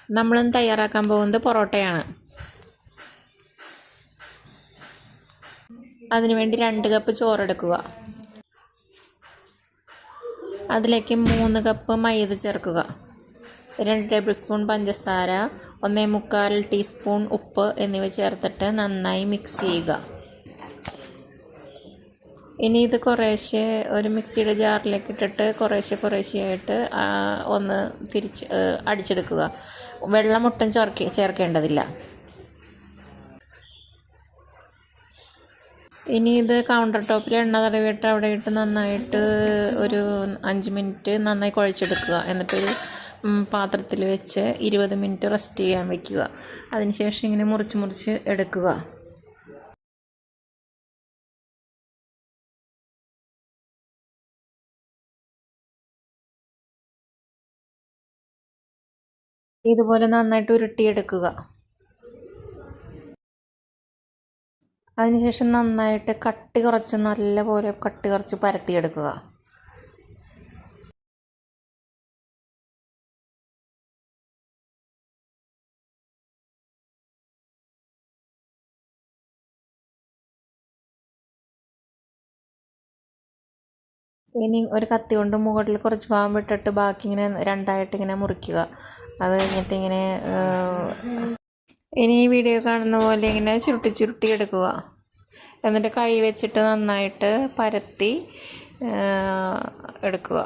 നമ്മളിന്ന് തയ്യാറാക്കാൻ പോകുന്നത് പൊറോട്ടയാണ്. അതിനുവേണ്ടി 2 കപ്പ് ചോറെടുക്കുക. അതിലേക്ക് 3 കപ്പ് മൈദ ചേർക്കുക. 2 ടേബിൾ സ്പൂൺ പഞ്ചസാര, 1/4 ടീസ്പൂൺ ഉപ്പ് എന്നിവ ചേർത്തിട്ട് നന്നായി മിക്സ് ചെയ്യുക. ഇനി ഇത് കുറേശ്ശെ ഒരു മിക്സിയുടെ ജാറിലേക്ക് ഇട്ടിട്ട് കുറേശ്ശെയായിട്ട് ഒന്ന് അടിച്ചെടുക്കുക. വെള്ളം ഒട്ടും ചേർക്കേണ്ടതില്ല. ഇനി ഇത് കൗണ്ടർ ടോപ്പിൽ എണ്ണ തടവിട്ട് അവിടെ ഇട്ട് നന്നായിട്ട് ഒരു 5 മിനിറ്റ് നന്നായി കുഴച്ചെടുക്കുക. എന്നിട്ടൊരു പാത്രത്തിൽ വെച്ച് 20 മിനിറ്റ് റെസ്റ്റ് ചെയ്യാൻ വയ്ക്കുക. അതിനുശേഷം ഇങ്ങനെ മുറിച്ച് എടുക്കുക. ഇതുപോലെ നന്നായിട്ട് ഉരുട്ടിയെടുക്കുക. അതിനുശേഷം നന്നായിട്ട് നല്ലപോലെ കട്ടി കുറച്ച് പരത്തിയെടുക്കുക. ഇനി ഒരു കത്തി കൊണ്ട് മുകളിൽ കുറച്ച് ഭാഗം വിട്ടിട്ട് ബാക്കി ഇങ്ങനെ രണ്ടായിട്ട് ഇങ്ങനെ മുറിക്കുക. അത് കഴിഞ്ഞിട്ട് ഇനി ഈ വീഡിയോ കാണുന്ന പോലെ ഇങ്ങനെ ചുരുട്ടി എടുക്കുക. എന്നിട്ട് കൈ വെച്ചിട്ട് നന്നായിട്ട് പരത്തി എടുക്കുക.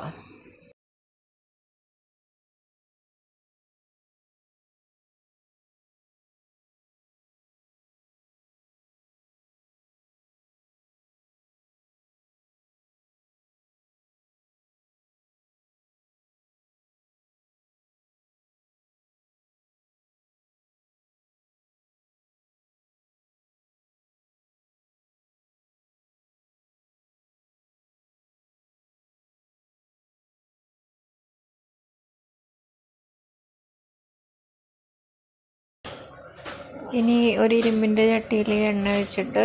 ഇനി ഒരു ഇരുമ്പിൻ്റെ ചട്ടിയിൽ എണ്ണ ഒഴിച്ചിട്ട്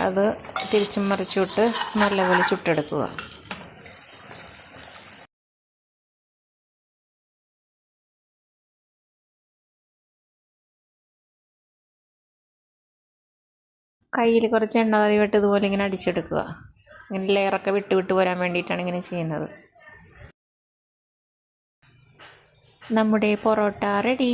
അത് തിരിച്ചും മറിച്ചുവിട്ട് നല്ലപോലെ ചുട്ടെടുക്കുക. കയ്യിൽ കുറച്ച് എണ്ണ തടവിട്ട് ഇതുപോലെ ഇങ്ങനെ അടിച്ചെടുക്കുക. ഇങ്ങനെ ലെയറൊക്കെ വിട്ട് വരാൻ വേണ്ടിയിട്ടാണ് ഇങ്ങനെ ചെയ്യുന്നത്. നമ്മുടെ പൊറോട്ട റെഡി.